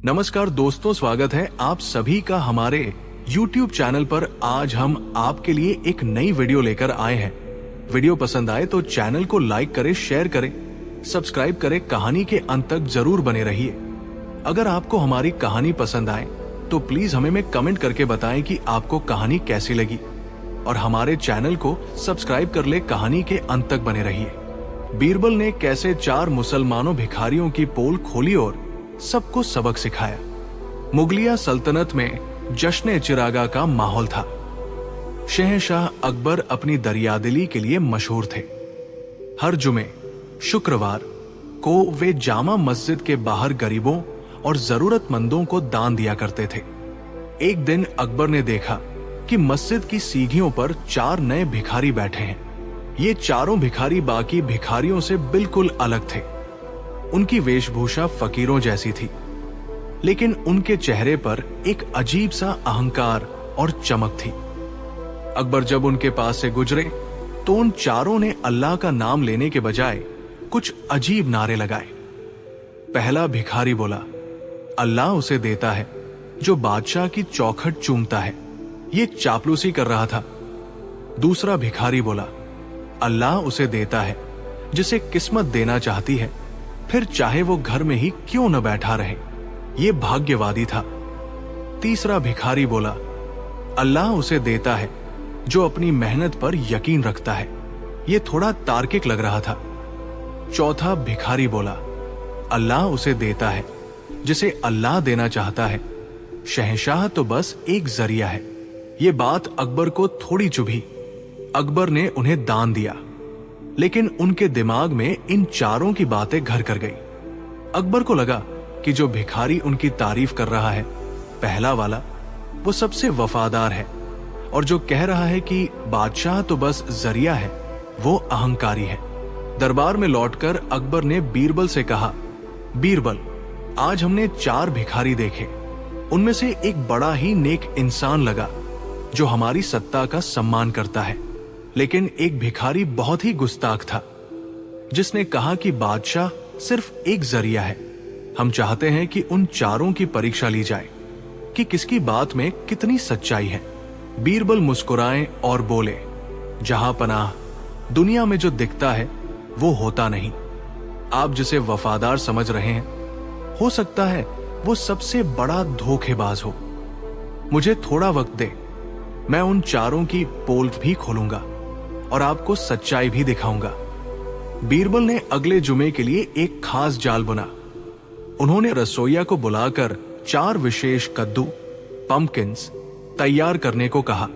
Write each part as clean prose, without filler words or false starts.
नमस्कार दोस्तों, स्वागत है आप सभी का हमारे YouTube चैनल पर। आज हम आपके लिए एक नई वीडियो लेकर आए हैं। वीडियो पसंद आए तो चैनल को लाइक करें, शेयर करें, सब्सक्राइब करें। कहानी के अंत तक जरूर बने रहिए। अगर आपको हमारी कहानी पसंद आए तो प्लीज हमें में कमेंट करके बताएं कि आपको कहानी कैसी लगी, और हमारे चैनल को सब्सक्राइब कर ले। कहानी के अंत तक बने रहिए। बीरबल ने कैसे 4 मुसलमानों भिखारियों की पोल खोली और सबको सबक सिखाया। मुगलिया सल्तनत में जश्न चिरागा का माहौल था। शहंशाह अकबर अपनी दरियादिली के लिए मशहूर थे। हर जुमे, शुक्रवार को वे जामा मस्जिद के बाहर गरीबों और जरूरतमंदों को दान दिया करते थे। एक दिन अकबर ने देखा कि मस्जिद की सीढ़ियों पर 4 नए भिखारी बैठे हैं। ये चारों भिखारी बाकी भिखारियों से बिल्कुल अलग थे। उनकी वेशभूषा फकीरों जैसी थी, लेकिन उनके चेहरे पर एक अजीब सा अहंकार और चमक थी। अकबर जब उनके पास से गुजरे तो उन चारों ने अल्लाह का नाम लेने के बजाय कुछ अजीब नारे लगाए। पहला भिखारी बोला, अल्लाह उसे देता है जो बादशाह की चौखट चूमता है। ये चापलूसी कर रहा था। दूसरा भिखारी बोला, अल्लाह उसे देता है जिसे किस्मत देना चाहती है, फिर चाहे वो घर में ही क्यों न बैठा रहे। ये भाग्यवादी था। तीसरा भिखारी बोला, अल्लाह उसे देता है जो अपनी मेहनत पर यकीन रखता है। ये थोड़ा तार्किक लग रहा था। चौथा भिखारी बोला, अल्लाह उसे देता है जिसे अल्लाह देना चाहता है। शहंशाह तो बस एक जरिया है। ये बात अकबर को थोड़ी चुभी। अकबर ने उन्हें दान दिया, लेकिन उनके दिमाग में इन चारों की बातें घर कर गई। अकबर को लगा कि जो भिखारी उनकी तारीफ कर रहा है, पहला वाला, वो सबसे वफादार है, और जो कह रहा है कि बादशाह तो बस जरिया है, वो अहंकारी है। दरबार में लौटकर अकबर ने बीरबल से कहा, बीरबल, आज हमने 4 भिखारी देखे। उनमें से एक बड़ा ही नेक इंसान लगा जो हमारी सत्ता का सम्मान करता है, लेकिन एक भिखारी बहुत ही गुस्ताख था जिसने कहा कि बादशाह सिर्फ एक जरिया है। हम चाहते हैं कि उन चारों की परीक्षा ली जाए कि किसकी बात में कितनी सच्चाई है। बीरबल मुस्कुराए और बोले, जहां पनाह, दुनिया में जो दिखता है वो होता नहीं। आप जिसे वफादार समझ रहे हैं, हो सकता है वो सबसे बड़ा धोखेबाज हो। मुझे थोड़ा वक्त दे, मैं उन चारों की पोल भी खोलूंगा और आपको सच्चाई भी दिखाऊंगा। बीरबल ने अगले जुमे के लिए एक खास जाल बुना। उन्होंने रसोइया को बुलाकर 4 विशेष कद्दू, पंपकिन्स, तैयार करने को कहा।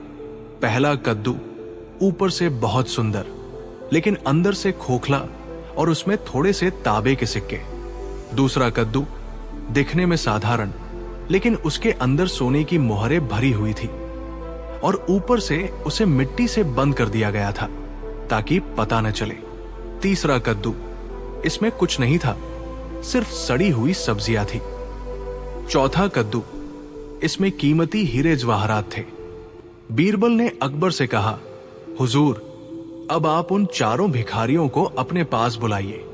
पहला कद्दू ऊपर से बहुत सुंदर, लेकिन अंदर से खोखला और उसमें थोड़े से तांबे के सिक्के। दूसरा कद्दू दिखने में साधारण, लेकिन उसके अंदर सोने की मोहरें भरी हुई थी, और ऊपर से उसे मिट्टी से बंद कर दिया गया था ताकि पता न चले। तीसरा कद्दू, इसमें कुछ नहीं था, सिर्फ सड़ी हुई सब्जियां थी। चौथा कद्दू, इसमें कीमती हीरे जवाहरात थे। बीरबल ने अकबर से कहा, हुजूर, अब आप उन चारों भिखारियों को अपने पास बुलाइए।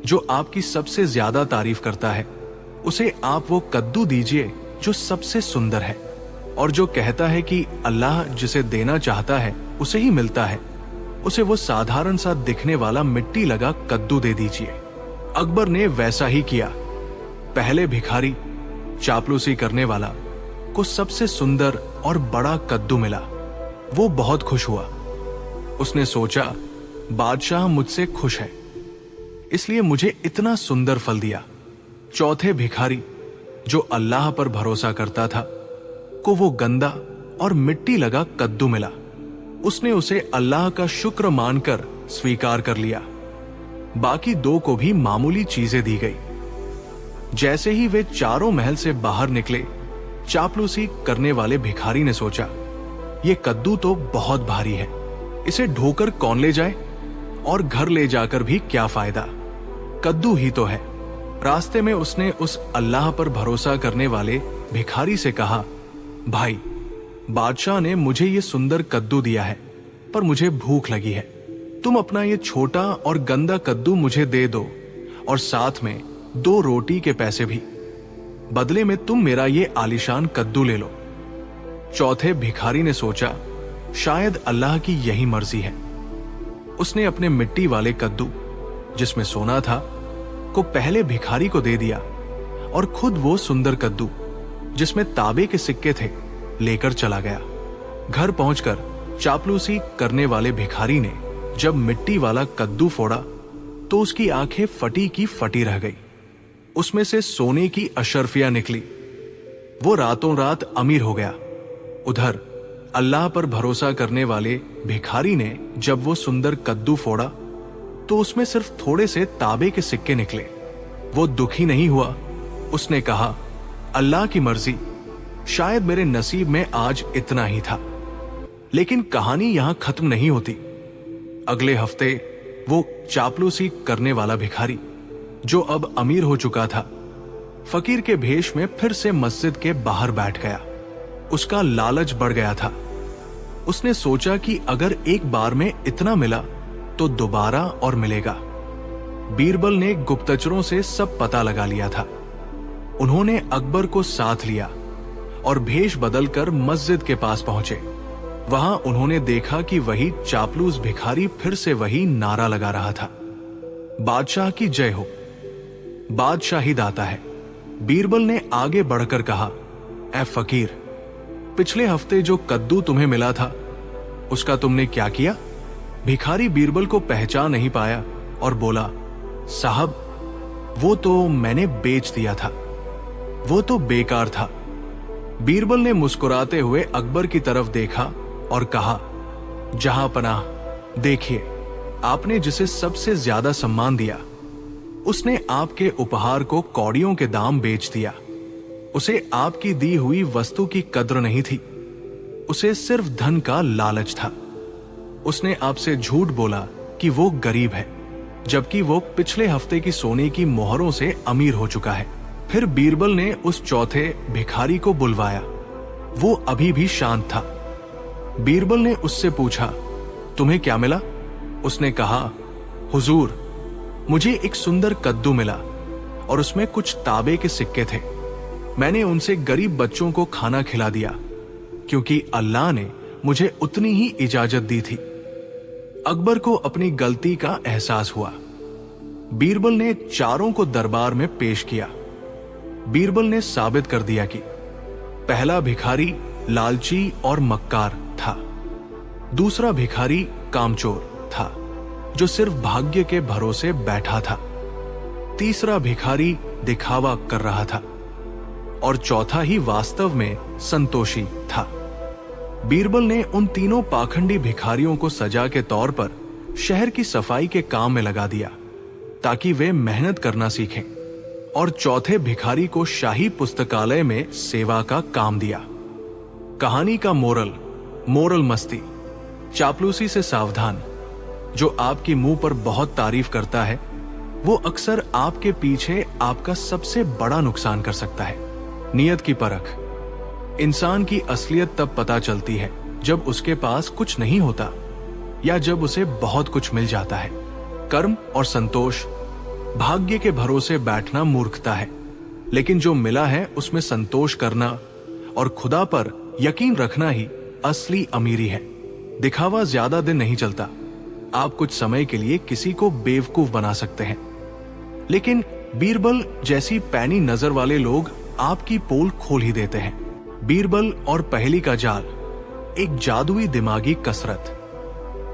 जो आपकी सबसे ज्यादा तारीफ करता है, उसे आप वो कद्दू दीजिए जो सबसे सुंदर है, और जो कहता है कि अल्लाह जिसे देना चाहता है उसे ही मिलता है, उसे वो साधारण सा दिखने वाला मिट्टी लगा कद्दू दे दीजिए। अकबर ने वैसा ही किया। पहले भिखारी, चापलूसी करने वाला, को सबसे सुंदर और बड़ा कद्दू मिला। वो बहुत खुश हुआ। उसने सोचा, बादशाह मुझसे खुश है, इसलिए मुझे इतना सुंदर फल दिया। चौथे भिखारी, जो अल्लाह पर भरोसा करता था, को वो गंदा और मिट्टी लगा कद्दू मिला। उसने उसे अल्लाह का शुक्र मानकर स्वीकार कर लिया। बाकी 2 को भी मामूली चीजें दी गई। जैसे ही वे चारों महल से बाहर निकले, चापलूसी करने वाले भिखारी ने सोचा, ये कद्दू तो बहुत भारी है, इसे ढोकर कौन ले जाए, और घर ले जाकर भी क्या फायदा, कद्दू ही तो है। रास्ते में उसने उस अल्लाह पर भरोसा करने वाले भिखारी से कहा, भाई, बादशाह ने मुझे ये सुंदर कद्दू दिया है, पर मुझे भूख लगी है। तुम अपना ये छोटा और गंदा कद्दू मुझे दे दो, और साथ में 2 रोटी के पैसे भी। बदले में तुम मेरा ये आलीशान कद्दू ले लो। चौथे भिखारी ने सोचा, शायद अल्लाह की यही मर्जी है। उसने अपने मिट्टी वाले कद्दू, जिसमें सोना था, को पहले भिखारी को दे दिया और खुद वो सुंदर कद्दू, जिसमें तांबे के सिक्के थे, लेकर चला गया। घर पहुंचकर चापलूसी करने वाले भिखारी ने जब मिट्टी वाला कद्दू फोड़ा तो उसकी आंखें फटी की फटी रह गई। उसमें से सोने की अशर्फियां निकली। वो रातों रात अमीर हो गया। उधर अल्लाह पर भरोसा करने वाले भिखारी ने जब वो सुंदर कद्दू फोड़ा तो उसमें सिर्फ थोड़े से तांबे के सिक्के निकले। वो दुखी नहीं हुआ। उसने कहा, अल्लाह की मर्जी, शायद मेरे नसीब में आज इतना ही था। लेकिन कहानी यहां खत्म नहीं होती। अगले हफ्ते वो चापलूसी करने वाला भिखारी, जो अब अमीर हो चुका था, फकीर के भेष में फिर से मस्जिद के बाहर बैठ गया। उसका लालच बढ़ गया था। उसने सोचा कि अगर एक बार में इतना मिला तो दोबारा और मिलेगा। बीरबल ने गुप्तचरों से सब पता लगा लिया था। उन्होंने अकबर को साथ लिया और भेष बदलकर मस्जिद के पास पहुंचे। वहां उन्होंने देखा कि वही चापलूस भिखारी फिर से वही नारा लगा रहा था, बादशाह की जय हो, बादशाही दाता है। बीरबल ने आगे बढ़कर कहा, ऐ फकीर, पिछले हफ्ते जो कद्दू तुम्हें मिला था उसका तुमने क्या किया? भिखारी बीरबल को पहचान नहीं पाया और बोला, साहब, वो तो मैंने बेच दिया था, वो तो बेकार था। बीरबल ने मुस्कुराते हुए अकबर की तरफ देखा और कहा, जहां पनाह, देखिए, आपने जिसे सबसे ज्यादा सम्मान दिया उसने आपके उपहार को कौड़ियों के दाम बेच दिया। उसे आपकी दी हुई वस्तु की कद्र नहीं थी, उसे सिर्फ धन का लालच था। उसने आपसे झूठ बोला कि वो गरीब है, जबकि वो पिछले हफ्ते की सोने की मोहरों से अमीर हो चुका है। फिर बीरबल ने उस चौथे भिखारी को बुलवाया। वो अभी भी शांत था। बीरबल ने उससे पूछा, तुम्हें क्या मिला? उसने कहा, हुजूर, मुझे एक सुंदर कद्दू मिला और उसमें कुछ तांबे के सिक्के थे। मैंने उनसे गरीब बच्चों को खाना खिला दिया क्योंकि अल्लाह ने मुझे उतनी ही इजाजत दी थी। अकबर को अपनी गलती का एहसास हुआ। बीरबल ने चारों को दरबार में पेश किया। बीरबल ने साबित कर दिया कि पहला भिखारी लालची और मक्कार था, दूसरा भिखारी कामचोर था जो सिर्फ भाग्य के भरोसे बैठा था, तीसरा भिखारी दिखावा कर रहा था और चौथा ही वास्तव में संतोषी था। बीरबल ने उन तीनों पाखंडी भिखारियों को सजा के तौर पर शहर की सफाई के काम में लगा दिया ताकि वे मेहनत करना सीखें, और चौथे भिखारी को शाही पुस्तकालय में सेवा का काम दिया। कहानी का मोरल मस्ती, चापलूसी से सावधान। जो आपकी मुंह पर बहुत तारीफ करता है वो अक्सर आपके पीछे आपका सबसे बड़ा नुकसान कर सकता है। नियत की परख। इंसान की असलियत तब पता चलती है जब उसके पास कुछ नहीं होता या जब उसे बहुत कुछ मिल जाता है। कर्म और संतोष, भाग्य के भरोसे बैठना मूर्खता है, लेकिन जो मिला है उसमें संतोष करना और खुदा पर यकीन रखना ही असली अमीरी है। दिखावा ज्यादा दिन नहीं चलता। आप कुछ समय के लिए किसी को बेवकूफ बना सकते हैं, लेकिन बीरबल जैसी पैनी नजर वाले लोग आपकी पोल खोल ही देते हैं। बीरबल और पहेली का जाल, एक जादुई दिमागी कसरत।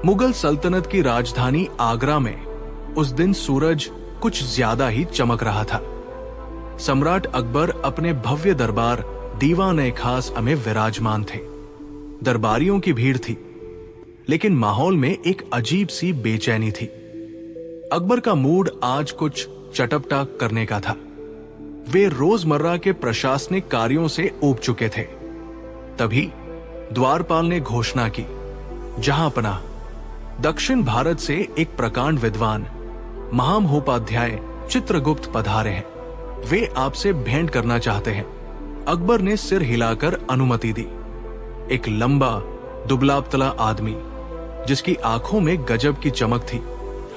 मुगल सल्तनत की राजधानी आगरा में उस दिन सूरज कुछ ज्यादा ही चमक रहा था। सम्राट अकबर अपने भव्य दरबार दीवान-ए-खास में विराजमान थे। दरबारियों की भीड़ थी, लेकिन माहौल में एक अजीब सी बेचैनी थी। अकबर का मूड आज कुछ चटपटा करने का था। वे रोजमर्रा के प्रशासनिक कार्यों से ऊब चुके थे। तभी द्वारपाल ने घोषणा की, जहां पनाह, दक्षिण भारत से एक प्रकांड विद्वान महामहोपाध्याय चित्रगुप्त पधारे हैं। वे आपसे भेंट करना चाहते हैं। अकबर ने सिर हिलाकर अनुमति दी। एक लंबा दुबला-पतला आदमी जिसकी आंखों में गजब की चमक थी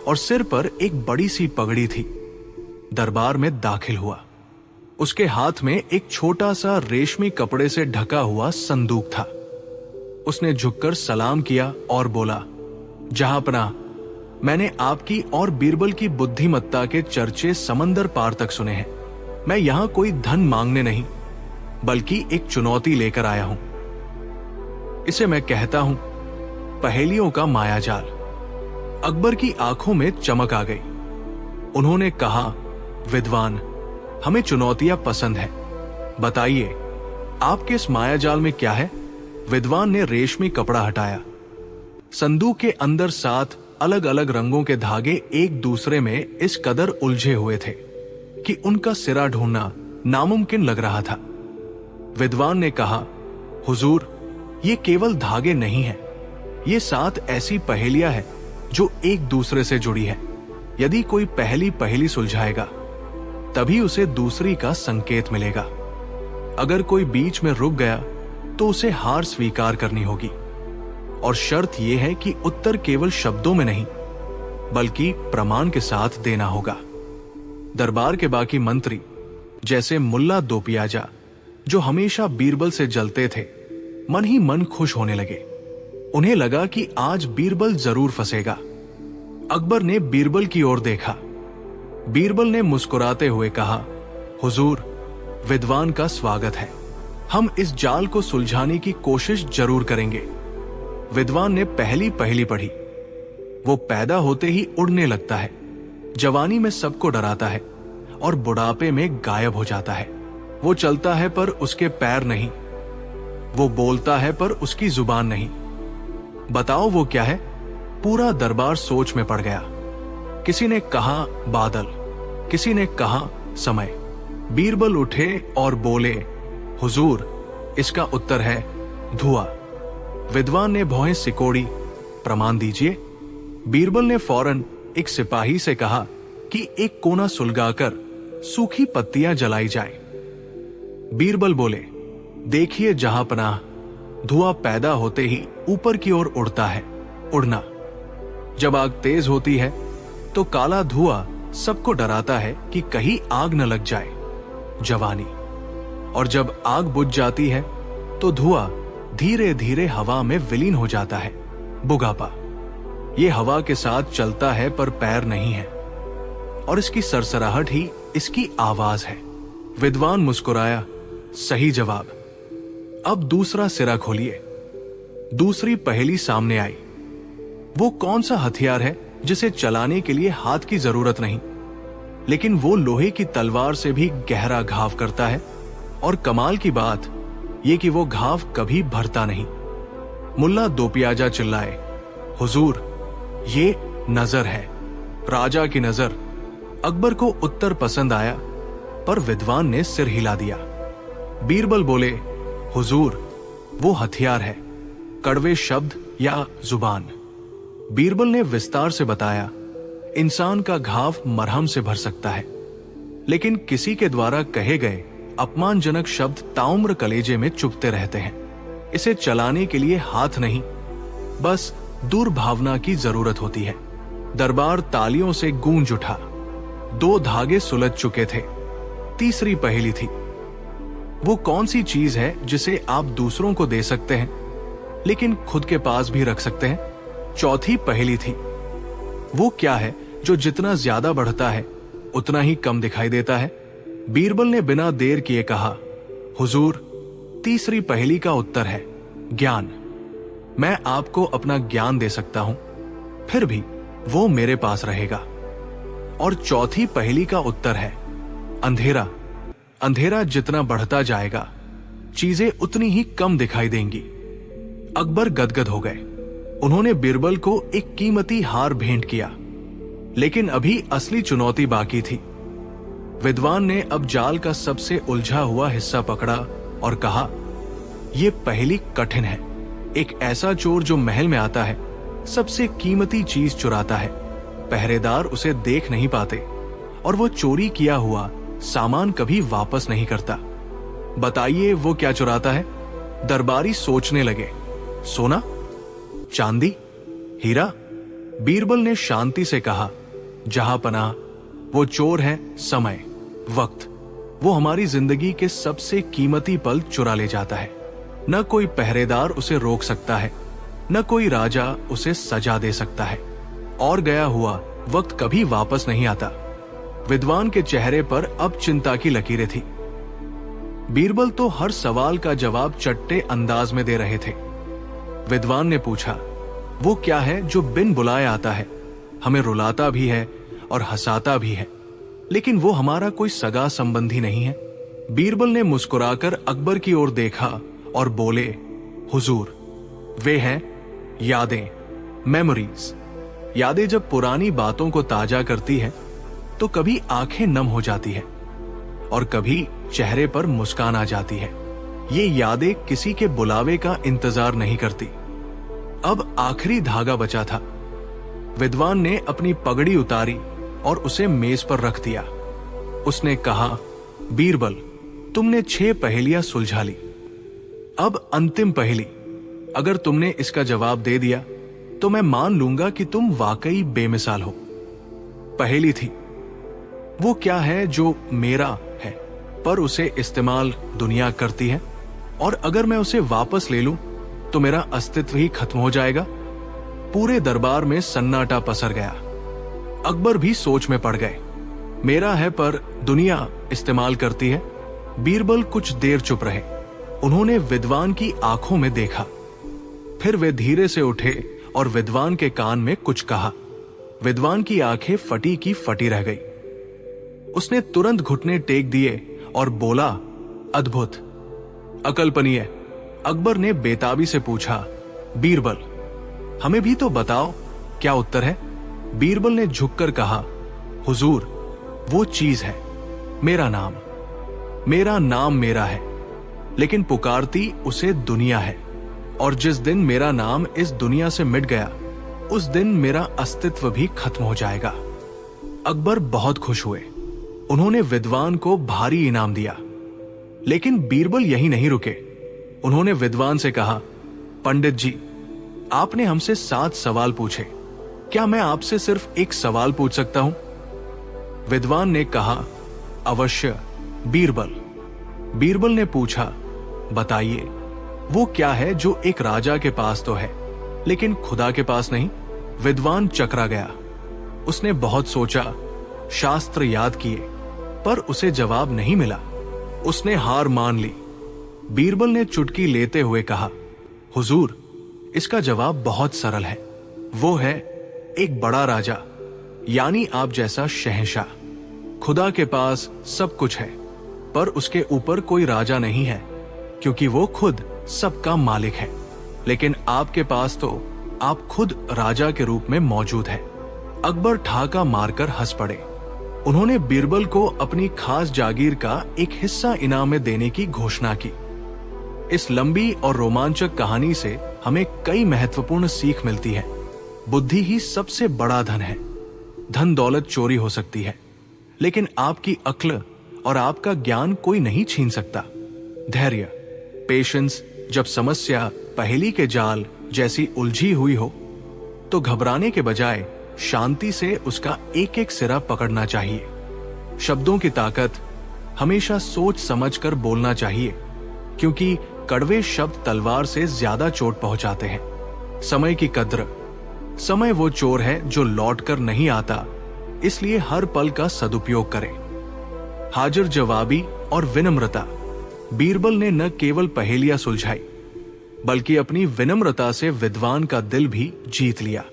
और सिर पर एक बड़ी सी पगड़ी थी, दरबार में दाखिल हुआ। उसके हाथ में एक छोटा सा रेशमी कपड़े से ढका हुआ संदूक था। उसने झुककर सलाम किया और बोला, जहांपनाह, मैंने आपकी और बीरबल की बुद्धिमत्ता के चर्चे समंदर पार तक सुने हैं। मैं यहां कोई धन मांगने नहीं, बल्कि एक चुनौती लेकर आया हूं। इसे मैं कहता हूं पहेलियों का मायाजाल। अकबर की आंखों में चमक आ गई। उन्होंने कहा, विद्वान, हमें चुनौतियां पसंद है, बताइए आपके इस मायाजाल में क्या है। विद्वान ने रेशमी कपड़ा हटाया। संदूक के अंदर 7 अलग अलग रंगों के धागे एक दूसरे में इस कदर उलझे हुए थे कि उनका सिरा ढूंढना नामुमकिन लग रहा था। विद्वान ने कहा, हुजूर, ये केवल धागे नहीं हैं, ये 7 ऐसी पहेलियां हैं जो एक दूसरे से जुड़ी है। यदि कोई पहली पहेली सुलझाएगा तभी उसे दूसरी का संकेत मिलेगा। अगर कोई बीच में रुक गया तो उसे हार स्वीकार करनी होगी, और शर्त यह है कि उत्तर केवल शब्दों में नहीं बल्कि प्रमाण के साथ देना होगा। दरबार के बाकी मंत्री, जैसे मुल्ला दो पियाजा, जो हमेशा बीरबल से जलते थे, मन ही मन खुश होने लगे। उन्हें लगा कि आज बीरबल जरूर फंसेगा। अकबर ने बीरबल की ओर देखा। बीरबल ने मुस्कुराते हुए कहा, हुजूर, विद्वान का स्वागत है। हम इस जाल को सुलझाने की कोशिश जरूर करेंगे। विद्वान ने पहली पहेली पढ़ी। वो पैदा होते ही उड़ने लगता है, जवानी में सबको डराता है और बुढ़ापे में गायब हो जाता है। वो चलता है पर उसके पैर नहीं, वो बोलता है पर उसकी जुबान नहीं। बताओ वो क्या है। पूरा दरबार सोच में पड़ गया। किसी ने कहा बादल, किसी ने कहा समय। बीरबल उठे और बोले, हुजूर, इसका उत्तर है धुआं। विद्वान ने भौहें सिकोड़ी, प्रमाण दीजिए। बीरबल ने फौरन एक सिपाही से कहा कि एक कोना सुलगाकर सूखी पत्तियां जलाई जाए। बीरबल बोले, देखिए जहांपनाह, धुआं पैदा होते ही ऊपर की ओर उड़ता है। उड़ना। जब आग तेज होती है तो काला धुआं सबको डराता है कि कहीं आग न लग जाए। जवानी। और जब आग बुझ जाती है तो धुआं धीरे धीरे हवा में विलीन हो जाता है। बुढ़ापा। ये हवा के साथ चलता है पर पैर नहीं है, और इसकी सरसराहट ही इसकी आवाज है। विद्वान मुस्कुराया, सही जवाब। अब दूसरा सिरा खोलिए। दूसरी पहेली सामने आई। वो कौन सा हथियार है जिसे चलाने के लिए हाथ की जरूरत नहीं, लेकिन वो लोहे की तलवार से भी गहरा घाव करता है, और कमाल की बात ये कि वो घाव कभी भरता नहीं। मुल्ला दो पियाजा चिल्लाए, हुजूर, ये नजर है, राजा की नजर। अकबर को उत्तर पसंद आया, पर विद्वान ने सिर हिला दिया। बीरबल बोले, हुजूर, वो हथियार है, कड़वे शब्द या जुबान। बीरबल ने विस्तार से बताया, इंसान का घाव मरहम से भर सकता है, लेकिन किसी के द्वारा कहे गए अपमानजनक शब्द ताउम्र कलेजे में चुभते रहते हैं। इसे चलाने के लिए हाथ नहीं, बस दुर्भावना की जरूरत होती है। दरबार तालियों से गूंज उठा। 2 धागे सुलझ चुके थे। तीसरी पहेली थी, वो कौन सी चीज है जिसे आप दूसरों को दे सकते हैं लेकिन खुद के पास भी रख सकते हैं। चौथी पहेली थी, वो क्या है जो जितना ज्यादा बढ़ता है उतना ही कम दिखाई देता है। बीरबल ने बिना देर किए कहा, हुजूर, तीसरी पहेली का उत्तर है ज्ञान। मैं आपको अपना ज्ञान दे सकता हूं, फिर भी वो मेरे पास रहेगा। और चौथी पहेली का उत्तर है अंधेरा। अंधेरा जितना बढ़ता जाएगा चीजें उतनी ही कम दिखाई देंगी। अकबर गदगद हो गए। उन्होंने बीरबल को एक कीमती हार भेंट किया, लेकिन अभी असली चुनौती बाकी थी। विद्वान ने अब जाल का सबसे उलझा हुआ हिस्सा पकड़ा और कहा, यह पहेली कठिन है। एक ऐसा चोर जो महल में आता है, सबसे कीमती चीज चुराता है, पहरेदार उसे देख नहीं पाते, और वो चोरी किया हुआ सामान कभी वापस नहीं करता। बताइए वो क्या चुराता है। दरबारी सोचने लगे। सोना, चांदी, हीरा। बीरबल ने शांति से कहा, जहांपनाह, वो चोर है समय, वक्त। वो हमारी जिंदगी के सबसे कीमती पल चुरा ले जाता है। न कोई पहरेदार उसे रोक सकता है, न कोई राजा उसे सजा दे सकता है, और गया हुआ वक्त कभी वापस नहीं आता। विद्वान के चेहरे पर अब चिंता की लकीरें थी। बीरबल तो हर सवाल का जवाब चट्टे अंदाज में दे रहे थे। विद्वान ने पूछा, वो क्या है जो बिन बुलाए आता है, हमें रुलाता भी है और हंसाता भी है, लेकिन वो हमारा कोई सगा संबंधी नहीं है? बीरबल ने मुस्कुराकर अकबर की ओर देखा और बोले, हुजूर, वे हैं यादें, मेमोरीज। यादें जब पुरानी बातों को ताजा करती है तो कभी आंखें नम हो जाती है और कभी चेहरे पर मुस्कान आ जाती है। ये यादें किसी के बुलावे का इंतजार नहीं करती। अब आखिरी धागा बचा था। विद्वान ने अपनी पगड़ी उतारी और उसे मेज पर रख दिया। उसने कहा, बीरबल, तुमने 6 पहेलियां सुलझा ली। अब अंतिम पहेली, अगर तुमने इसका जवाब दे दिया तो मैं मान लूंगा कि तुम वाकई बेमिसाल हो। पहेली थी, वो क्या है जो मेरा है पर उसे इस्तेमाल दुनिया करती है, और अगर मैं उसे वापस ले लूं तो मेरा अस्तित्व ही खत्म हो जाएगा? पूरे दरबार में सन्नाटा पसर गया। अकबर भी सोच में पड़ गए। मेरा है पर दुनिया इस्तेमाल करती है। बीरबल कुछ देर चुप रहे। उन्होंने विद्वान की आंखों में देखा। फिर वे धीरे से उठे और विद्वान के कान में कुछ कहा। विद्वान की आंखें फटी की फटी रह गई। उसने तुरंत घुटने टेक दिए और बोला, अद्भुत, अकल्पनीय। अकबर ने बेताबी से पूछा, बीरबल, हमें भी तो बताओ, क्या उत्तर है? बीरबल ने झुककर कहा, हुजूर, वो चीज है मेरा नाम। मेरा नाम मेरा है, लेकिन पुकारती उसे दुनिया है, और जिस दिन मेरा नाम इस दुनिया से मिट गया उस दिन मेरा अस्तित्व भी खत्म हो जाएगा। अकबर बहुत खुश हुए। उन्होंने विद्वान को भारी इनाम दिया। लेकिन बीरबल यहीं नहीं रुके। उन्होंने विद्वान से कहा, पंडित जी, आपने हमसे 7 सवाल पूछे, क्या मैं आपसे सिर्फ एक सवाल पूछ सकता हूं? विद्वान ने कहा, अवश्य बीरबल। बीरबल ने पूछा, बताइए, वो क्या है जो एक राजा के पास तो है लेकिन खुदा के पास नहीं? विद्वान चकरा गया। उसने बहुत सोचा, शास्त्र याद किए, पर उसे जवाब नहीं मिला। उसने हार मान ली। बीरबल ने चुटकी लेते हुए कहा, हुजूर, इसका जवाब बहुत सरल है। वो है एक बड़ा राजा, यानी आप जैसा शहंशाह। खुदा के पास सब कुछ है, पर उसके ऊपर कोई राजा नहीं है, क्योंकि वो खुद सबका मालिक है। लेकिन आपके पास तो आप खुद राजा के रूप में मौजूद हैं। अकबर ठाका मारकर हंस पड़े। उन्होंने बीरबल को अपनी खास जागीर का एक हिस्सा इनाम में देने की घोषणा की। इस लंबी और रोमांचक कहानी से हमें कई महत्वपूर्ण सीख मिलती है। बुद्धि ही सबसे बड़ा धन है। धन दौलत चोरी हो सकती है, लेकिन आपकी अक्ल और आपका ज्ञान कोई नहीं छीन सकता। धैर्य, पेशेंस, जब समस्या पहेली के जाल जैसी उलझी हुई हो तो घबराने के बजाय शांति से उसका एक एक सिरा पकड़ना चाहिए। शब्दों की ताकत, हमेशा सोच समझकर बोलना चाहिए, क्योंकि कड़वे शब्द तलवार से ज्यादा चोट पहुंचाते हैं। समय की कद्र, समय वो चोर है जो लौट कर नहीं आता, इसलिए हर पल का सदुपयोग करें। हाजिर जवाबी और विनम्रता। बीरबल ने न केवल पहेलियां सुलझाई, बल्कि अपनी विनम्रता से विद्वान का दिल भी जीत लिया।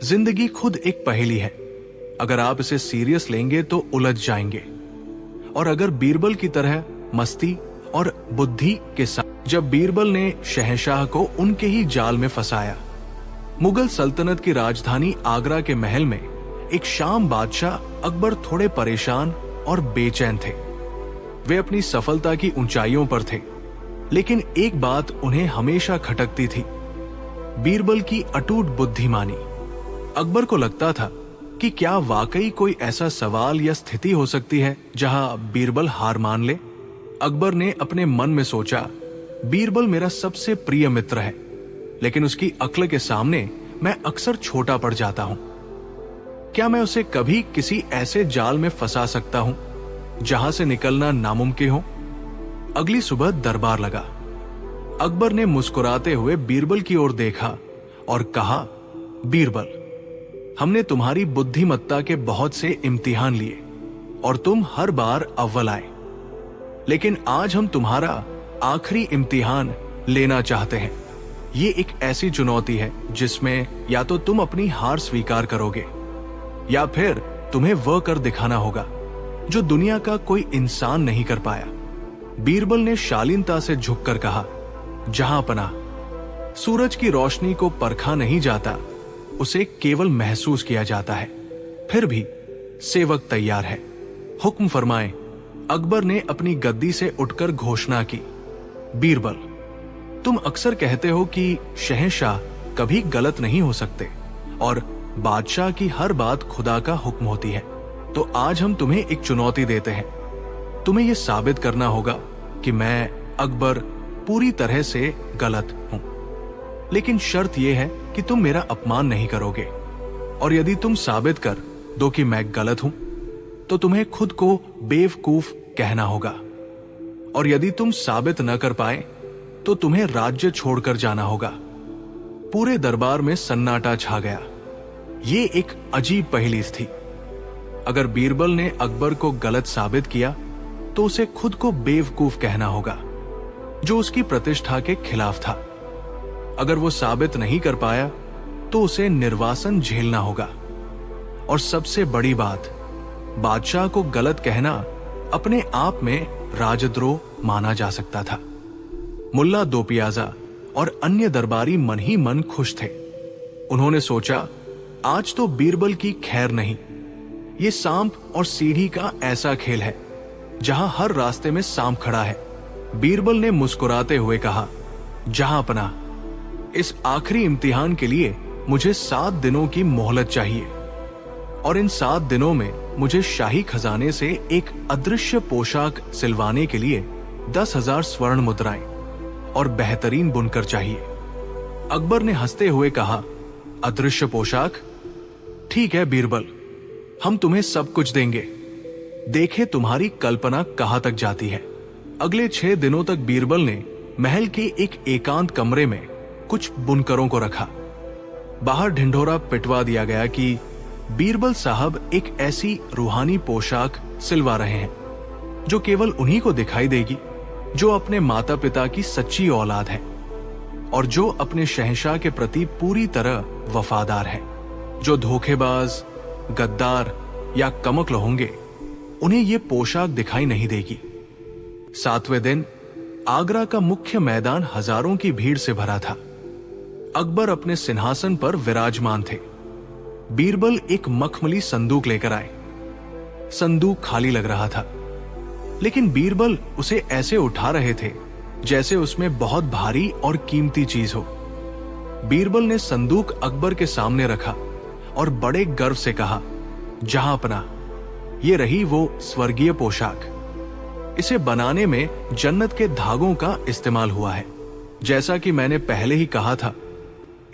जिंदगी खुद एक पहेली है। अगर आप इसे सीरियस लेंगे तो उलझ जाएंगे, और अगर बीरबल की तरह मस्ती और बुद्धि के साथ। जब बीरबल ने शहंशाह को उनके ही जाल में फंसाया। मुगल सल्तनत की राजधानी आगरा के महल में एक शाम बादशाह अकबर थोड़े परेशान और बेचैन थे। वे अपनी सफलता की ऊंचाइयों पर थे, लेकिन एक बात उन्हें हमेशा खटकती थी, बीरबल की अटूट बुद्धिमानी। अकबर को लगता था कि क्या वाकई कोई ऐसा सवाल या स्थिति हो सकती है जहां बीरबल हार मान ले। अकबर ने अपने मन में सोचा, बीरबल मेरा सबसे प्रिय मित्र है, लेकिन उसकी अक्ल के सामने मैं अक्सर छोटा पड़ जाता हूं। क्या मैं उसे कभी किसी ऐसे जाल में फंसा सकता हूं जहां से निकलना नामुमकिन हो। अगली सुबह दरबार लगा। अकबर ने मुस्कुराते हुए बीरबल की ओर देखा और कहा, बीरबल, हमने तुम्हारी बुद्धिमत्ता के बहुत से इम्तिहान लिए और तुम हर बार अव्वल आए, लेकिन आज हम तुम्हारा आखिरी इम्तिहान लेना चाहते हैं। ये एक ऐसी चुनौती है जिसमें या तो तुम अपनी हार स्वीकार करोगे या फिर तुम्हें वह कर दिखाना होगा जो दुनिया का कोई इंसान नहीं कर पाया। बीरबल ने शालीनता से झुककर कहा, जहां पनाह, सूरज की रोशनी को परखा नहीं जाता, उसे केवल महसूस किया जाता है। फिर भी सेवक तैयार है, हुक्म फरमाएं। अकबर ने अपनी गद्दी से उठकर घोषणा की, बीरबल, तुम अक्सर कहते हो कि शहंशाह कभी गलत नहीं हो सकते और बादशाह की हर बात खुदा का हुक्म होती है। तो आज हम तुम्हें एक चुनौती देते हैं। तुम्हें यह साबित करना होगा कि मैं अकबर पूरी तरह से गलत हूं, लेकिन शर्त यह है कि तुम मेरा अपमान नहीं करोगे, और यदि तुम साबित कर दो कि मैं गलत हूं तो तुम्हें खुद को बेवकूफ कहना होगा, और यदि तुम साबित न कर पाए तो तुम्हें राज्य छोड़कर जाना होगा। पूरे दरबार में सन्नाटा छा गया। ये एक अजीब पहेली थी। अगर बीरबल ने अकबर को गलत साबित किया तो उसे खुद को बेवकूफ कहना होगा, जो उसकी प्रतिष्ठा के खिलाफ था। अगर वो साबित नहीं कर पाया तो उसे निर्वासन झेलना होगा। और सबसे बड़ी बात, बादशाह को गलत कहना अपने आप में राजद्रोह माना जा सकता था। मुल्ला दो पियाजा और अन्य दरबारी मन ही मन खुश थे। उन्होंने सोचा, आज तो बीरबल की खैर नहीं। ये सांप और सीढ़ी का ऐसा खेल है जहां हर रास्ते में सांप खड़ा है। बीरबल ने मुस्कुराते हुए कहा, जहां पनाह, इस आखिरी इम्तिहान के लिए मुझे 7 दिनों की मोहलत चाहिए, और इन 7 दिनों में मुझे शाही खजाने से एक अदृश्य पोशाक सिलवाने के लिए 10,000 स्वर्ण मुद्राएं और बेहतरीन बुनकर चाहिए। अकबर ने हंसते हुए कहा, अदृश्य पोशाक? ठीक है बीरबल, हम तुम्हें सब कुछ देंगे। देखे तुम्हारी कल्पना कहां तक जाती है। अगले 6 दिनों तक बीरबल ने महल के एक एकांत कमरे में कुछ बुनकरों को रखा। बाहर ढिंढोरा पिटवा दिया गया कि बीरबल साहब एक ऐसी रूहानी पोशाक सिलवा रहे हैं जो केवल उन्हीं को दिखाई देगी जो अपने माता पिता की सच्ची औलाद है और जो अपने शहंशाह के प्रति पूरी तरह वफादार है। जो धोखेबाज, गद्दार या कमक्ल होंगे, उन्हें यह पोशाक दिखाई नहीं देगी। 7वें दिन आगरा का मुख्य मैदान हजारों की भीड़ से भरा था। अकबर अपने सिंहासन पर विराजमान थे। बीरबल एक मखमली संदूक लेकर आए। संदूक खाली लग रहा था, लेकिन बीरबल उसे ऐसे उठा रहे थे जैसे उसमें बहुत भारी और कीमती चीज हो। बीरबल ने संदूक अकबर के सामने रखा और बड़े गर्व से कहा, जहां पनाह, ये रही वो स्वर्गीय पोशाक। इसे बनाने में जन्नत के धागों का इस्तेमाल हुआ है। जैसा कि मैंने पहले ही कहा था,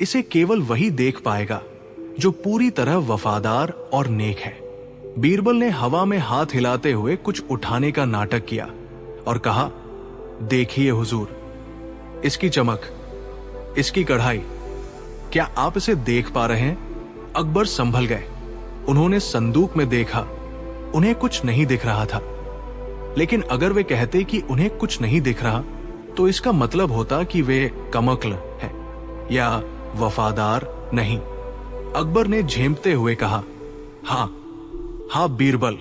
इसे केवल वही देख पाएगा जो पूरी तरह वफादार और नेक है। बीरबल ने हवा में हाथ हिलाते हुए कुछ उठाने का नाटक किया और कहा, देखिए हुजूर, इसकी चमक, इसकी कढ़ाई, क्या आप इसे देख पा रहे हैं? अकबर संभल गए। उन्होंने संदूक में देखा, उन्हें कुछ नहीं दिख रहा था। लेकिन अगर वे कहते कि उन्हें कुछ नहीं दिख रहा, तो इसका मतलब होता कि वे कमक्ल हैं या वफादार नहीं। अकबर ने झेंपते हुए कहा, हाँ बीरबल,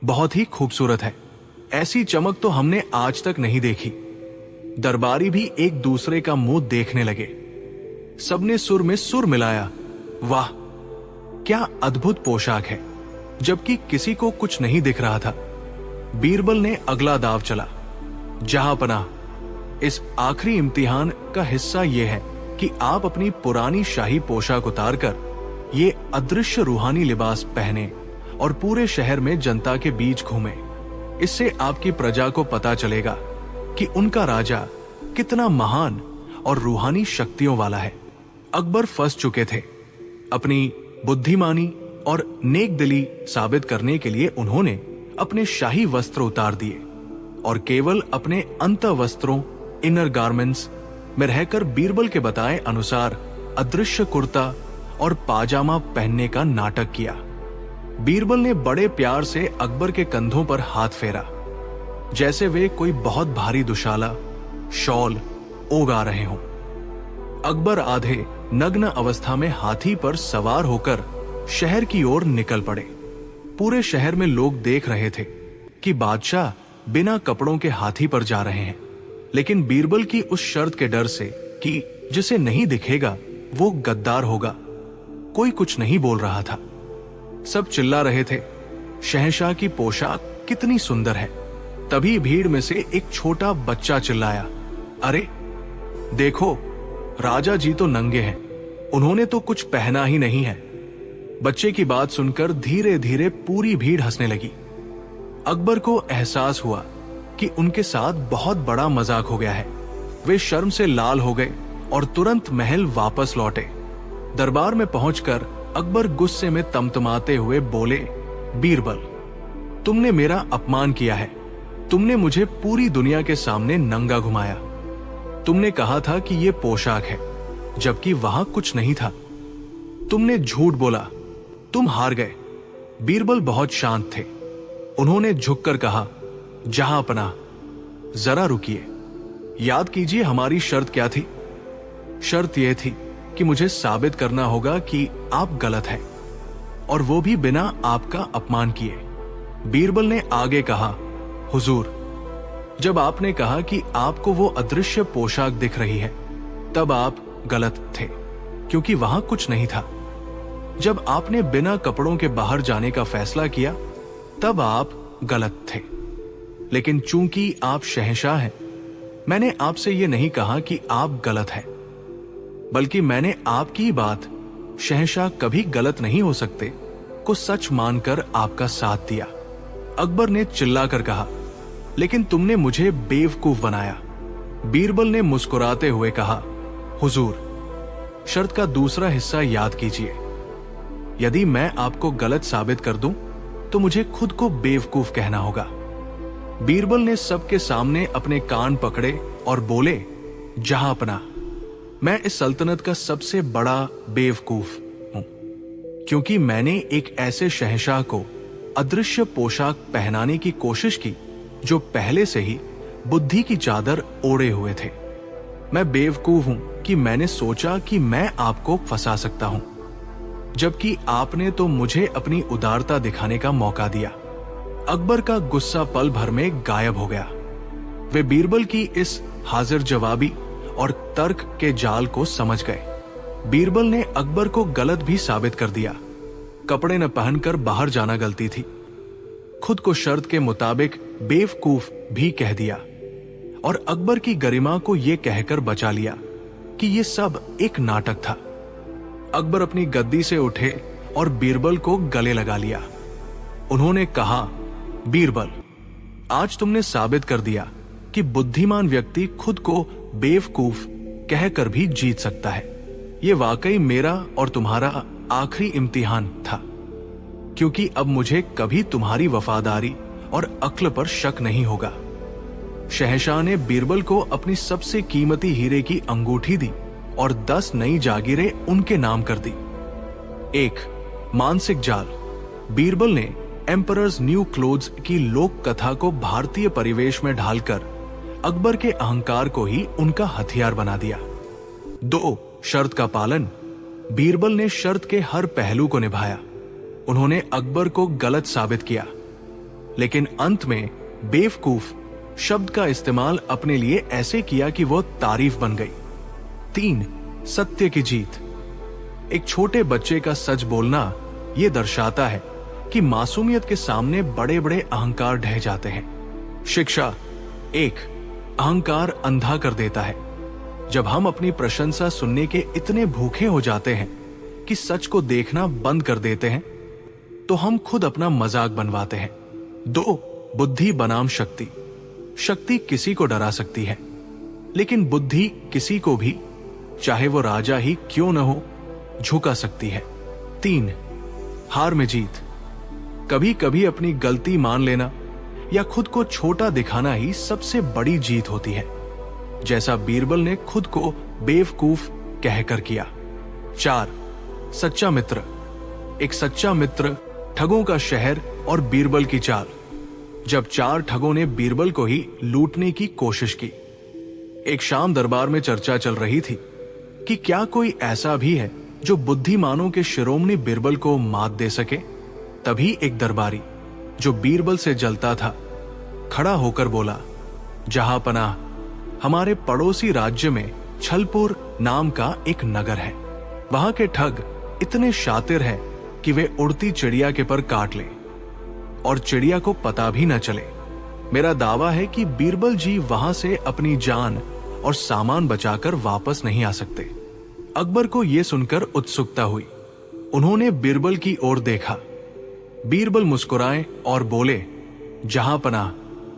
बहुत ही खूबसूरत है। ऐसी चमक तो हमने आज तक नहीं देखी। दरबारी भी एक दूसरे का मुंह देखने लगे। सबने सुर में सुर मिलाया, वाह, क्या अद्भुत पोशाक है, जबकि किसी को कुछ नहीं दिख रहा था। बीरबल ने अगला दाव चला, जहां पनाह, इस आखिरी इम्तिहान का हिस्सा यह है कि आप अपनी पुरानी शाही पोशाक उतारकर ये अदृश्य रूहानी लिबास पहने और पूरे शहर में जनता के बीच घूमें। इससे आपकी प्रजा को पता चलेगा कि उनका राजा कितना महान और रूहानी शक्तियों वाला है। अकबर फंस चुके थे। अपनी बुद्धिमानी और नेकदिली साबित करने के लिए उन्होंने अपने शाही वस्त्र उतार दिए और केवल अपने अंत वस्त्रों, इनर गारमेंट्स में रहकर बीरबल के बताए अनुसार अदृश्य कुर्ता और पाजामा पहनने का नाटक किया। बीरबल ने बड़े प्यार से अकबर के कंधों पर हाथ फेरा, जैसे वे कोई बहुत भारी दुशाला शॉल ओगा रहे हों। अकबर आधे नग्न अवस्था में हाथी पर सवार होकर शहर की ओर निकल पड़े। पूरे शहर में लोग देख रहे थे कि बादशाह बिना कपड़ों के हाथी पर जा रहे हैं, लेकिन बीरबल की उस शर्त के डर से कि जिसे नहीं दिखेगा वो गद्दार होगा, कोई कुछ नहीं बोल रहा था। सब चिल्ला रहे थे, शहंशाह की पोशाक कितनी सुंदर है। तभी भीड़ में से एक छोटा बच्चा चिल्लाया, अरे देखो, राजा जी तो नंगे हैं, उन्होंने तो कुछ पहना ही नहीं है। बच्चे की बात सुनकर धीरे धीरे पूरी भीड़ हंसने लगी। अकबर को एहसास हुआ कि उनके साथ बहुत बड़ा मजाक हो गया है। वे शर्म से लाल हो गए और तुरंत महल वापस लौटे। दरबार में पहुंचकर अकबर गुस्से में तमतमाते हुए बोले, बीरबल, तुमने मेरा अपमान किया है। तुमने मुझे पूरी दुनिया के सामने नंगा घुमाया। तुमने कहा था कि यह पोशाक है, जबकि वहां कुछ नहीं था। तुमने झूठ बोला, तुम हार गए। बीरबल बहुत शांत थे। उन्होंने झुककर कहा, जहांपनाह, जरा रुकिए, याद कीजिए हमारी शर्त क्या थी। शर्त यह थी कि मुझे साबित करना होगा कि आप गलत हैं, और वो भी बिना आपका अपमान किए। बीरबल ने आगे कहा, हुजूर, जब आपने कहा कि आपको वो अदृश्य पोशाक दिख रही है, तब आप गलत थे, क्योंकि वहां कुछ नहीं था। जब आपने बिना कपड़ों के बाहर जाने का फैसला किया, तब आप गलत थे। लेकिन चूंकि आप शहंशाह हैं, मैंने आपसे ये नहीं कहा कि आप गलत हैं, बल्कि मैंने आपकी बात, शहंशाह कभी गलत नहीं हो सकते, को सच मानकर आपका साथ दिया। अकबर ने चिल्लाकर कहा, लेकिन तुमने मुझे बेवकूफ बनाया। बीरबल ने मुस्कुराते हुए कहा, हुजूर, शर्त का दूसरा हिस्सा याद कीजिए। यदि मैं आपको गलत साबित कर दूं, तो मुझे खुद को बेवकूफ कहना होगा। बीरबल ने सबके सामने अपने कान पकड़े और बोले, जहांपनाह, मैं इस सल्तनत का सबसे बड़ा बेवकूफ हूं, क्योंकि मैंने एक ऐसे शहंशाह को अदृश्य पोशाक पहनाने की कोशिश की जो पहले से ही बुद्धि की चादर ओढ़े हुए थे। मैं बेवकूफ हूं कि मैंने सोचा कि मैं आपको फंसा सकता हूं, जबकि आपने तो मुझे अपनी उदारता दिखाने का मौका दिया। अकबर का गुस्सा पल भर में गायब हो गया। वे बीरबल की इस हाजिर जवाबी और तर्क के जाल को समझ गए। बीरबल ने अकबर को गलत भी साबित कर दिया। कपड़े न पहनकर बाहर जाना गलती थी। खुद को शर्त के मुताबिक बेवकूफ भी कह दिया और अकबर की गरिमा को यह कहकर बचा लिया कि यह सब एक नाटक था। अकबर अपनी गद्दी से उठे और बीरबल को गले लगा लिया। उन्होंने कहा, बीरबल, आज तुमने साबित कर दिया कि बुद्धिमान व्यक्ति खुद को बेवकूफ कहकर भी जीत सकता है। यह वाकई मेरा और तुम्हारा आखिरी इम्तिहान था, क्योंकि अब मुझे कभी तुम्हारी वफादारी और अक्ल पर शक नहीं होगा। शहंशाह ने बीरबल को अपनी सबसे कीमती हीरे की अंगूठी दी और 10 नई जागीरें उनके नाम कर दी। 1. मानसिक जाल। बीरबल ने एम्परर्स न्यू क्लोथ्स की लोक कथा को भारतीय परिवेश में ढालकर अकबर के अहंकार को ही उनका हथियार बना दिया। 2. शर्त का पालन। बीरबल ने शर्त के हर पहलू को निभाया। उन्होंने अकबर को गलत साबित किया, लेकिन अंत में बेवकूफ शब्द का इस्तेमाल अपने लिए ऐसे किया कि वो तारीफ बन गई। 3. सत्य की जीत। एक छोटे बच्चे का सच बोलना यह दर्शाता है कि मासूमियत के सामने बड़े बड़े अहंकार ढह जाते हैं। शिक्षा। 1. अहंकार अंधा कर देता है। जब हम अपनी प्रशंसा सुनने के इतने भूखे हो जाते हैं कि सच को देखना बंद कर देते हैं, तो हम खुद अपना मजाक बनवाते हैं। 2. बुद्धि बनाम शक्ति। शक्ति किसी को डरा सकती है, लेकिन बुद्धि किसी को भी, चाहे वो राजा ही क्यों न हो, झुका सकती है। 3. हार में जीत। कभी कभी अपनी गलती मान लेना या खुद को छोटा दिखाना ही सबसे बड़ी जीत होती है, जैसा बीरबल ने खुद को बेवकूफ कहकर किया। 4. सच्चा मित्र। एक सच्चा मित्र, ठगों का शहर और बीरबल की चाल। जब 4 ठगों ने बीरबल को ही लूटने की कोशिश की। एक शाम दरबार में चर्चा चल रही थी कि क्या कोई ऐसा भी है जो बुद्धिमानों के शिरोमणि बीरबल को मात दे सके। तभी एक दरबारी जो बीरबल से जलता था खड़ा होकर बोला, जहां पनाह, हमारे पड़ोसी राज्य में छलपुर नाम का एक नगर है। वहां के ठग इतने शातिर हैं कि वे उड़ती चिड़िया के पर काट ले और चिड़िया को पता भी न चले। मेरा दावा है कि बीरबल जी वहां से अपनी जान और सामान बचाकर वापस नहीं आ सकते। अकबर को यह सुनकर उत्सुकता हुई। उन्होंने बीरबल की ओर देखा। बीरबल मुस्कुराए और बोले, जहां पनाह,